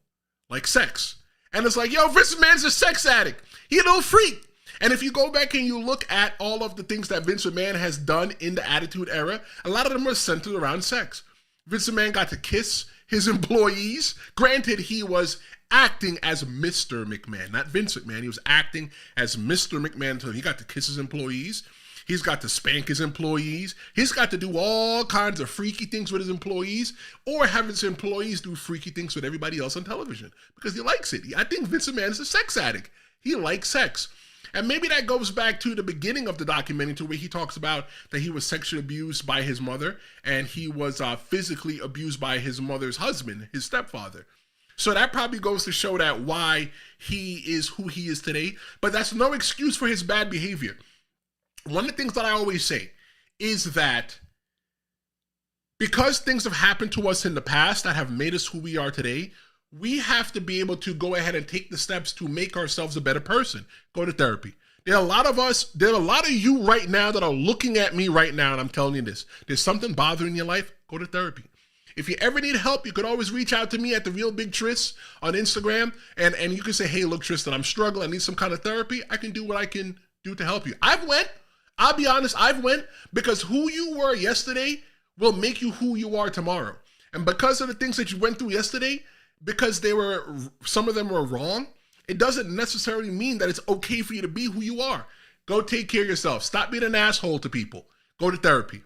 like sex. And it's like, yo, Vince McMahon's a sex addict. He a little freak. And if you go back and you look at all of the things that Vince McMahon has done in the Attitude Era, a lot of them are centered around sex. Vince McMahon got to kiss his employees. Granted, he was acting as Mr. McMahon, not Vince McMahon. He was acting as Mr. McMahon until he got to kiss his employees. He's got to spank his employees. He's got to do all kinds of freaky things with his employees, or have his employees do freaky things with everybody else on television because he likes it. I think Vince McMahon is a sex addict. He likes sex. And maybe that goes back to the beginning of the documentary, to where he talks about that he was sexually abused by his mother, and he was physically abused by his mother's husband, his stepfather. So that probably goes to show that why he is who he is today. But that's no excuse for his bad behavior. One of the things that I always say is that because things have happened to us in the past that have made us who we are today, we have to be able to go ahead and take the steps to make ourselves a better person. Go to therapy. There are a lot of you right now that are looking at me right now, and I'm telling you this. There's something bothering your life, go to therapy. If you ever need help, you could always reach out to me at The Real Big Tris on Instagram, and you can say, hey, look, Tristan, I'm struggling. I need some kind of therapy. I can do what I can do to help you. I'll be honest, I've went because who you were yesterday will make you who you are tomorrow. And because of the things that you went through yesterday, because some of them were wrong, it doesn't necessarily mean that it's okay for you to be who you are. Go take care of yourself. Stop being an asshole to people. Go to therapy.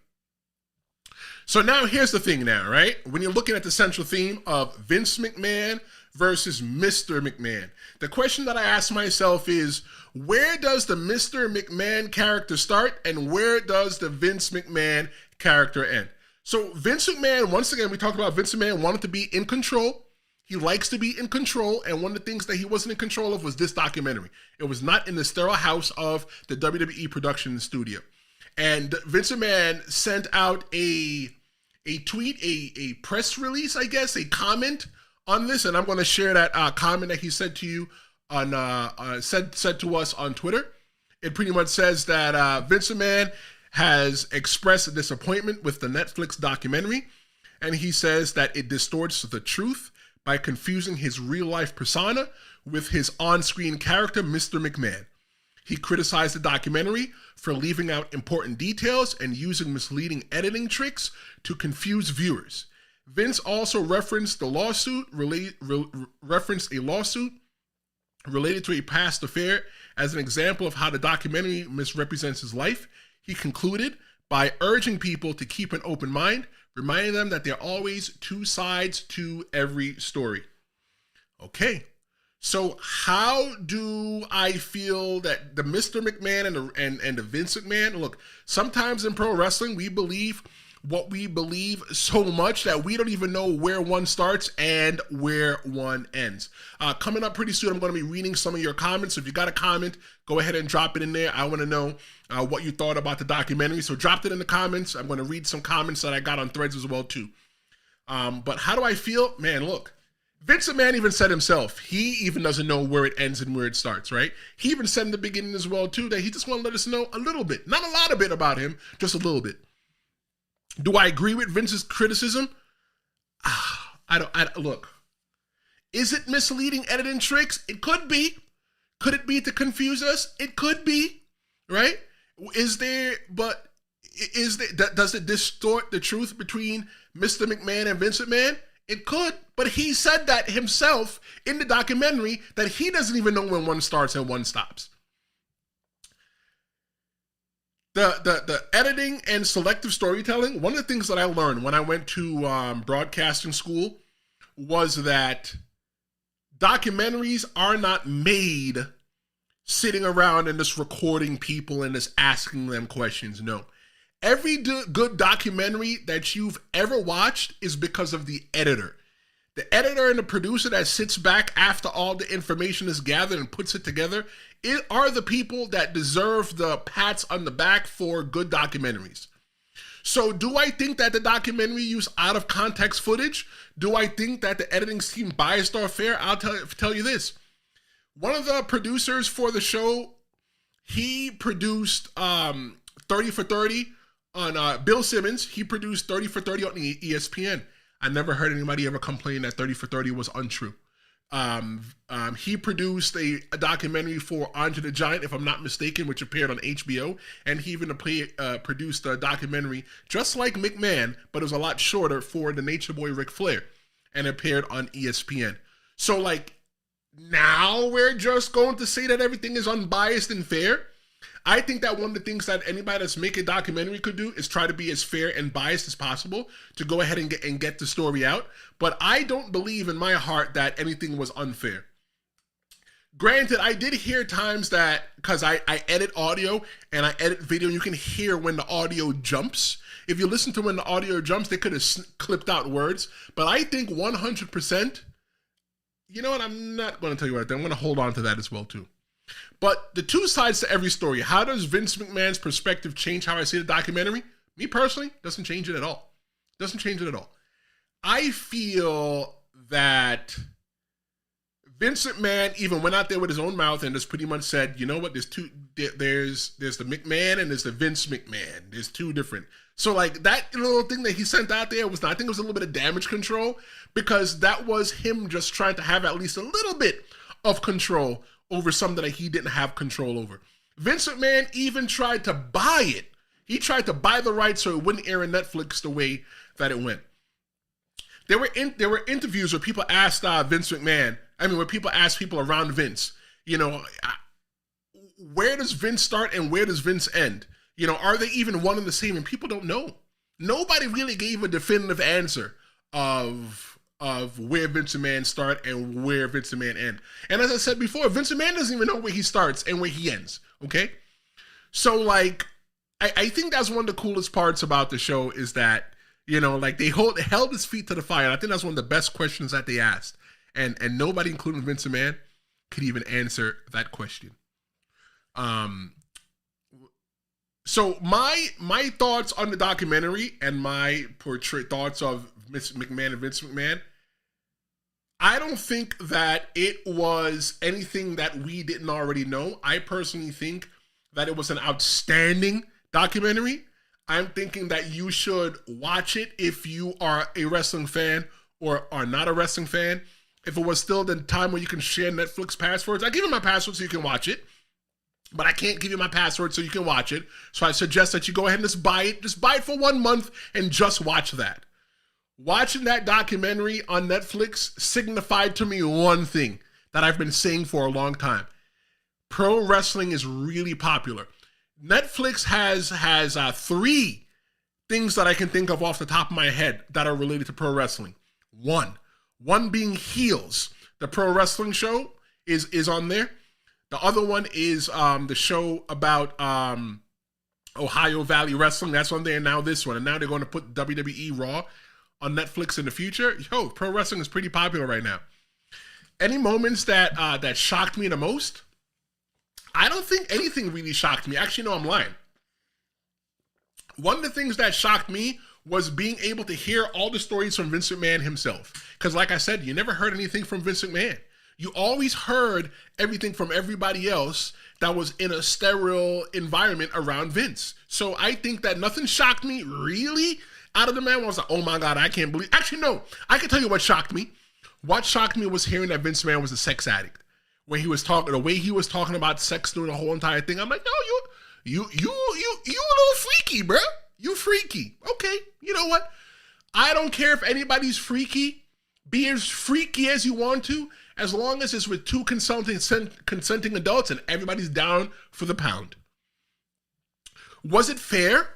So now here's the thing now, right? When you're looking at the central theme of Vince McMahon versus Mr. McMahon, the question that I ask myself is, where does the Mr. McMahon character start and where does the Vince McMahon character end? So Vince McMahon, once again, we talked about Vince McMahon wanted to be in control. He likes to be in control, and one of the things that he wasn't in control of was this documentary. It was not in the sterile house of the WWE production studio. And Vince McMahon sent out a tweet, a press release, I guess, a comment on this, and I'm going to share that comment that he said to you on said to us on Twitter. It pretty much says that Vince McMahon has expressed a disappointment with the Netflix documentary, and he says that it distorts the truth by confusing his real-life persona with his on-screen character, Mr. McMahon. He criticized the documentary for leaving out important details and using misleading editing tricks to confuse viewers. Vince also referenced a lawsuit related to a past affair as an example of how the documentary misrepresents his life. He concluded by urging people to keep an open mind, reminding them that there are always two sides to every story. Okay, so how do I feel that the Mr. McMahon and the Vince McMahon, look, sometimes in pro wrestling, we believe what we believe so much that we don't even know where one starts and where one ends. Coming up pretty soon, I'm going to be reading some of your comments. So if you got a comment, go ahead and drop it in there. I want to know what you thought about the documentary. So drop it in the comments. I'm going to read some comments that I got on Threads as well too. But how do I feel? Man, look, Vince McMahon even said himself, he even doesn't know where it ends and where it starts, right? He even said in the beginning as well too that he just want to let us know a little bit, not a lot of bit about him, just a little bit. Do I agree with Vince's criticism? Look, is it misleading editing tricks? It could be. Could it be to confuse us? It could be, right? Does it distort the truth between Mr. McMahon and Vince McMahon? It could, but he said that himself in the documentary that he doesn't even know when one starts and one stops. The editing and selective storytelling, one of the things that I learned when I went to broadcasting school was that documentaries are not made sitting around and just recording people and just asking them questions. No. Every good documentary that you've ever watched is because of the editor. The editor and the producer that sits back after all the information is gathered and puts it together are the people that deserve the pats on the back for good documentaries. So do I think that the documentary used out of context footage? Do I think that the editing team biased or fair? I'll tell you this. One of the producers for the show, he produced 30 for 30 on Bill Simmons. He produced 30 for 30 on ESPN. I never heard anybody ever complain that 30 for 30 was untrue. He produced a documentary for Andre the Giant, if I'm not mistaken, which appeared on HBO, and he even produced a documentary just like McMahon, but it was a lot shorter, for the Nature Boy Ric Flair, and appeared on ESPN. So, like, now we're just going to say that everything is unbiased and fair? I think that one of the things that anybody that's making a documentary could do is try to be as fair and biased as possible to go ahead and get the story out. But I don't believe in my heart that anything was unfair. Granted, I did hear times that, because I edit audio and I edit video, you can hear when the audio jumps. If you listen to when the audio jumps, they could have clipped out words. But I think 100%, you know what, I'm not going to tell you what, I'm going to hold on to that as well too. But the two sides to every story. How does Vince McMahon's perspective change how I see the documentary? Me personally, doesn't change it at all. Doesn't change it at all. I feel that Vince McMahon even went out there with his own mouth and just pretty much said, you know what, there's the McMahon and there's the Vince McMahon. There's two different. So like that little thing that he sent out there was, I think it was a little bit of damage control, because that was him just trying to have at least a little bit of control over something that he didn't have control over. Vince McMahon even tried to buy it. He tried to buy the rights so it wouldn't air on Netflix the way that it went. There were interviews where people asked Vince McMahon, where people asked people around Vince, you know, where does Vince start and where does Vince end? You know, are they even one and the same? And people don't know. Nobody really gave a definitive answer of where Vince McMahon start and where Vince McMahon end. And as I said before, Vince McMahon doesn't even know where he starts and where he ends, okay? So, like, I think that's one of the coolest parts about the show is that, you know, like, they held his feet to the fire. And I think that's one of the best questions that they asked. And nobody, including Vince McMahon, could even answer that question. So my thoughts on the documentary and my thoughts of Vince McMahon and Vince McMahon, I don't think that it was anything that we didn't already know. I personally think that it was an outstanding documentary. I'm thinking that you should watch it if you are a wrestling fan or are not a wrestling fan. If it was still the time where you can share Netflix passwords, I give you my password so you can watch it. But I can't give you my password so you can watch it. So I suggest that you go ahead and just buy it. Just buy it for 1 month and just watch that. Watching that documentary on Netflix signified to me one thing that I've been saying for a long time. Pro wrestling is really popular. Netflix has 3 things that I can think of off the top of my head that are related to pro wrestling. One being Heels. The pro wrestling show is on there. The other one is the show about Ohio Valley Wrestling. That's on there now, this one. And now they're going to put WWE Raw on Netflix in the future. Yo, pro wrestling is pretty popular right now. Any moments that shocked me the most? I don't think anything really shocked me. Actually, no, I'm lying. One of the things that shocked me was being able to hear all the stories from Vince McMahon himself. Because like I said, you never heard anything from Vince McMahon. You always heard everything from everybody else that was in a sterile environment around Vince. So I think that nothing shocked me really out of the man. I was like, oh my God, I can't believe. Actually, no, I can tell you what shocked me. What shocked me was hearing that Vince McMahon was a sex addict. When he was talking, the way he was talking about sex through the whole entire thing, I'm like, no, you a little freaky, bro. You freaky. Okay, you know what? I don't care if anybody's freaky. Be as freaky as you want to, as long as it's with 2 consenting adults and everybody's down for the pound. Was it fair?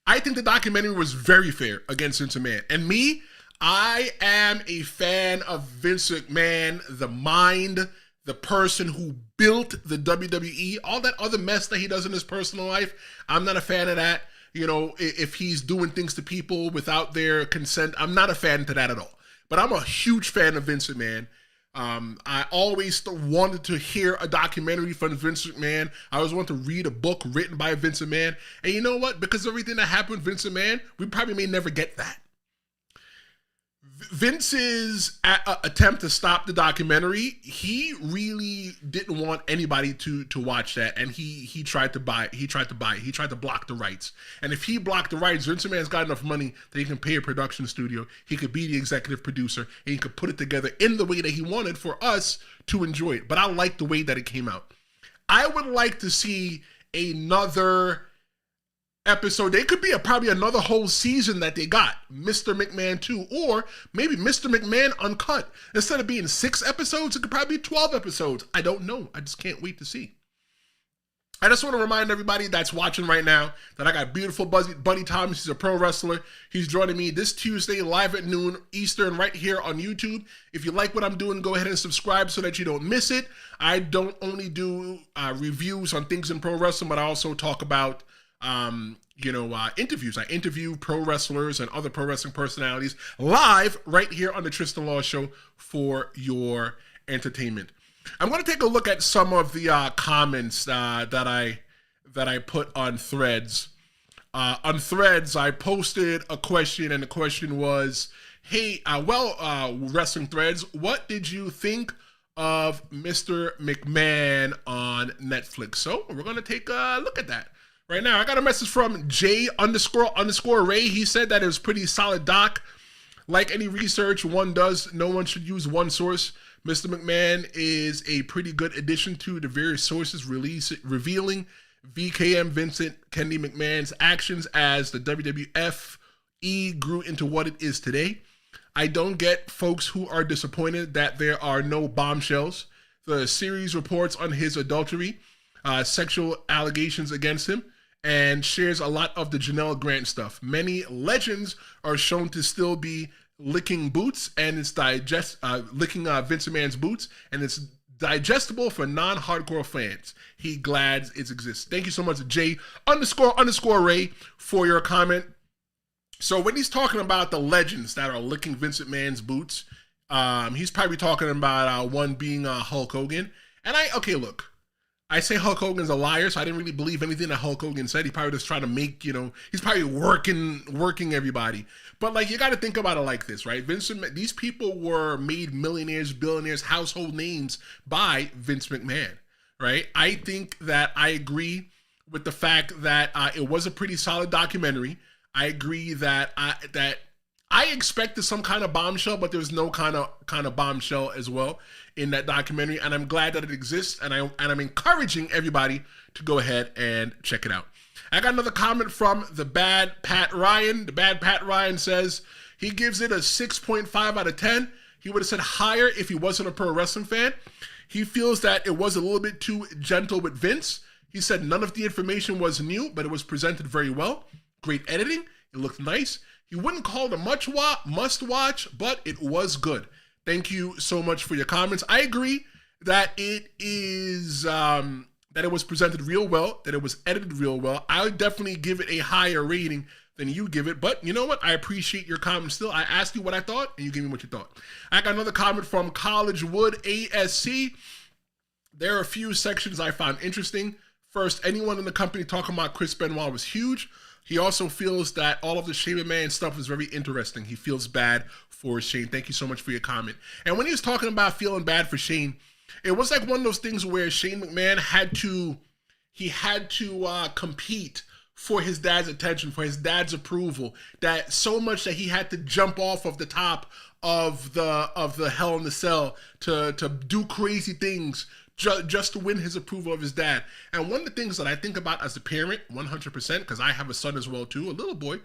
I think the documentary was very fair against Vince McMahon. And me, I am a fan of Vince McMahon, the mind, the person who built the WWE, all that other mess that he does in his personal life. I'm not a fan of that. You know, if he's doing things to people without their consent, I'm not a fan to that at all. But I'm a huge fan of Vince McMahon. I always wanted to hear a documentary from Vince McMahon. I always wanted to read a book written by Vince McMahon. And you know what? Because of everything that happened with Vince McMahon, we probably may never get that. Vince's attempt to stop the documentary, he really didn't want anybody to watch that, and he tried to buy he tried to block the rights. And if he blocked the rights, Vince McMahon's got enough money that he can pay a production studio, he could be the executive producer, and he could put it together in the way that he wanted for us to enjoy it. But I like the way that it came out. I would like to see another episode. They could be probably another whole season that they got, Mr. McMahon 2, or maybe Mr. McMahon Uncut. Instead of being 6 episodes, it could probably be 12 episodes. I don't know. I just can't wait to see. I just want to remind everybody that's watching right now that I got beautiful Buddy Thomas. He's a pro wrestler. He's joining me this Tuesday live at noon Eastern right here on YouTube. If you like what I'm doing, go ahead and subscribe so that you don't miss it. I don't only do reviews on things in pro wrestling, but I also talk about interviews. I interview pro wrestlers and other pro wrestling personalities live right here on the Tristen Law Show for your entertainment. I'm going to take a look at some of the comments that I put on Threads. On Threads, I posted a question, and the question was, hey, Wrestling Threads, what did you think of Mr. McMahon on Netflix? So we're going to take a look at that. Right now, I got a message from J__Ray. He said that it was pretty solid doc. Like any research one does, no one should use one source. Mr. McMahon is a pretty good addition to the various sources revealing VKM Vincent Kennedy McMahon's actions as the WWF grew into what it is today. I don't get folks who are disappointed that there are no bombshells. The series reports on his adultery, sexual allegations against him, and shares a lot of the Janelle Grant stuff. Many legends are shown to still be licking boots, and it's licking Vince McMahon's boots, and it's digestible for non-hardcore fans. He glad it exists. Thank you so much, J__Ray, for your comment. So when he's talking about the legends that are licking Vince McMahon's boots, he's probably talking about one being Hulk Hogan. And look, I say Hulk Hogan's a liar, so I didn't really believe anything that Hulk Hogan said. He probably just trying to make, he's probably working everybody. But you got to think about it like this, right? These people were made millionaires, billionaires, household names by Vince McMahon, right? I think that I agree with the fact that it was a pretty solid documentary. I agree that I expected some kind of bombshell, but there was no kind of bombshell as well in that documentary, and I'm glad that it exists, and I'm encouraging everybody to go ahead and check it out. I got another comment from the Bad Pat Ryan. The Bad Pat Ryan says he gives it a 6.5 out of 10. He would have said higher if he wasn't a pro wrestling fan. He feels that it was a little bit too gentle with Vince. He said none of the information was new, but it was presented very well. Great editing. It looked nice. He wouldn't call it a must watch, but it was good. Thank you so much for your comments. I agree that it is that it was presented real well, that it was edited real well. I would definitely give it a higher rating than you give it, but you know what? I appreciate your comments still. I asked you what I thought, and you gave me what you thought. I got another comment from College Wood ASC. There are a few sections I found interesting. First, anyone in the company talking about Chris Benoit was huge. He also feels that all of the Shane McMahon stuff is very interesting. He feels bad for Shane. Thank you so much for your comment. And when he was talking about feeling bad for Shane, it was like one of those things where Shane McMahon had to compete for his dad's attention, for his dad's approval, that so much that he had to jump off of the top of the Hell in the Cell to do crazy things just to win his approval of his dad. And one of the things that I think about as a parent, 100%, because I have a son as well too, a little boy,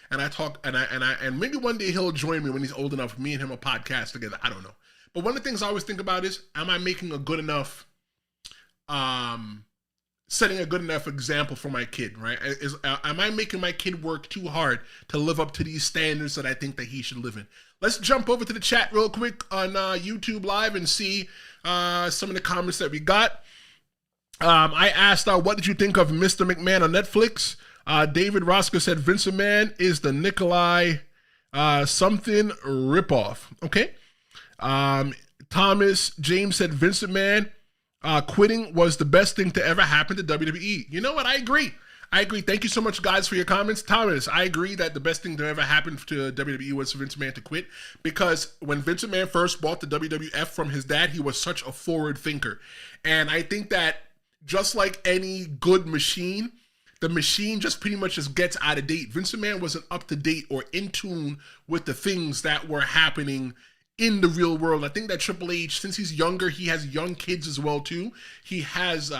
and I talk, and maybe one day he'll join me when he's old enough, me and him will podcast together. I don't know. But one of the things I always think about is, am I making a good enough, setting a good enough example for my kid, right? Am I making my kid work too hard to live up to these standards that I think that he should live in? Let's jump over to the chat real quick on YouTube Live and see some of the comments that we got. I asked, what did you think of Mr. McMahon on Netflix? David Roscoe said Vince McMahon is the Nikolai something ripoff. Okay. Thomas James said Vince McMahon quitting was the best thing to ever happen to WWE. You know what? I agree. Thank you so much, guys, for your comments. Thomas, I agree that the best thing to ever happen to WWE was for Vince McMahon to quit, because when Vince McMahon first bought the WWF from his dad, he was such a forward thinker. And I think that just like any good machine, the machine just pretty much just gets out of date. Vince McMahon wasn't up to date or in tune with the things that were happening in the real world. I think that Triple H, since he's younger, he has young kids as well too. He has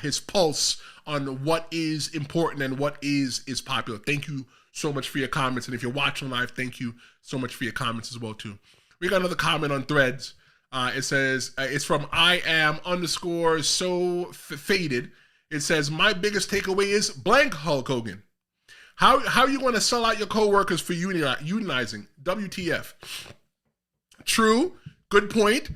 his pulse on what is important and what is popular. Thank you so much for your comments. And if you're watching live, thank you so much for your comments as well too. We got another comment on Threads. It says, it's from I am_so faded. It says, my biggest takeaway is blank Hulk Hogan. How you want to sell out your co-workers for unionizing? WTF. True. Good point.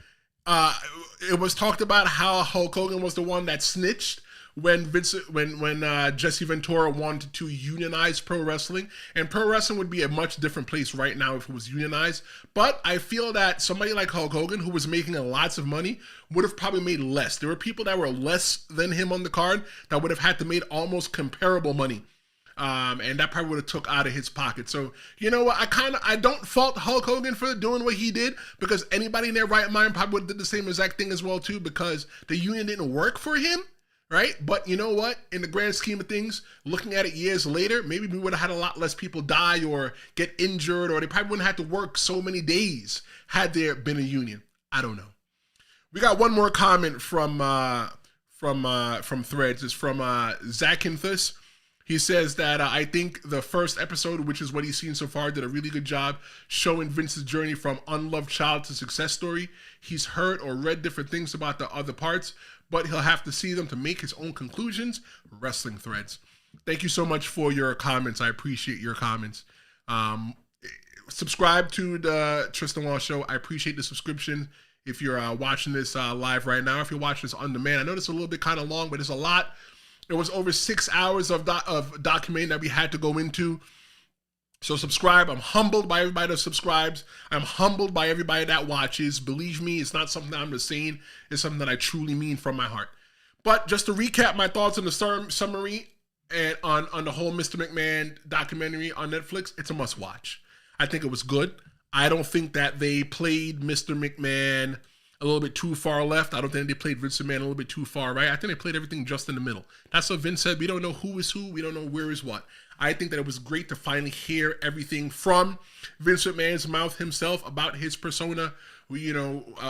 It was talked about how Hulk Hogan was the one that snitched when Jesse Ventura wanted to unionize pro wrestling, and pro wrestling would be a much different place right now if it was unionized. But I feel that somebody like Hulk Hogan, who was making lots of money, would have probably made less. There were people that were less than him on the card that would have had to made almost comparable money. And that probably would have took out of his pocket. So, you know what? I don't fault Hulk Hogan for doing what he did, because anybody in their right mind probably would have did the same exact thing as well too, because the union didn't work for him, right? But you know what? In the grand scheme of things, looking at it years later, maybe we would have had a lot less people die or get injured, or they probably wouldn't have to work so many days had there been a union. I don't know. We got one more comment from Threads. It's from Zachinthus. He says that I think the first episode, which is what he's seen so far, did a really good job showing Vince's journey from unloved child to success story. He's heard or read different things about the other parts, but he'll have to see them to make his own conclusions. Wrestling Threads. Thank you so much for your comments. I appreciate your comments. Subscribe to the Tristen Wall Show. I appreciate the subscription. If you're watching this live right now, if you're watching this on demand, I know it's a little bit kind of long, but it's a lot. It was over 6 hours of documenting that we had to go into. So subscribe. I'm humbled by everybody that subscribes. I'm humbled by everybody that watches. Believe me, it's not something that I'm just saying. It's something that I truly mean from my heart. But just to recap my thoughts on the summary and on the whole Mr. McMahon documentary on Netflix, it's a must watch. I think it was good. I don't think that they played Mr. McMahon a little bit too far left. I don't think they played Vince McMahon a little bit too far right. I think they played everything just in the middle. That's what Vince said. We don't know who is who. We don't know where is what. I think that it was great to finally hear everything from Vince McMahon's mouth himself about his persona,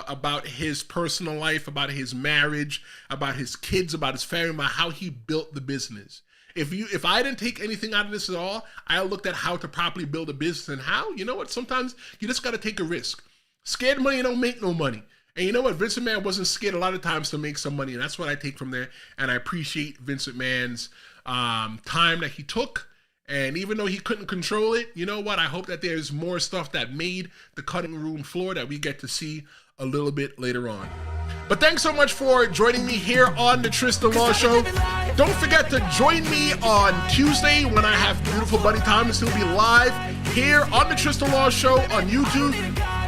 about his personal life, about his marriage, about his kids, about his family, about how he built the business. If I didn't take anything out of this at all, I looked at how to properly build a business and how, you know what, sometimes you just got to take a risk. Scared money don't make no money. And you know what? Vince McMahon wasn't scared a lot of times to make some money. And that's what I take from there. And I appreciate Vince McMahon's time that he took. And even though he couldn't control it, you know what? I hope that there's more stuff that made the cutting room floor that we get to see a little bit later on. But thanks so much for joining me here on the Tristen Law Show. Don't forget to join me on Tuesday when I have beautiful Buddy Thomas. He'll be live here on the Tristen Law Show on YouTube.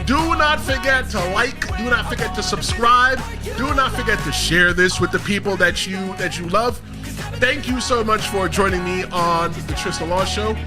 Do not forget to like, do not forget to subscribe, do not forget to share this with the people that you love. Thank you so much for joining me on the Tristen Law Show.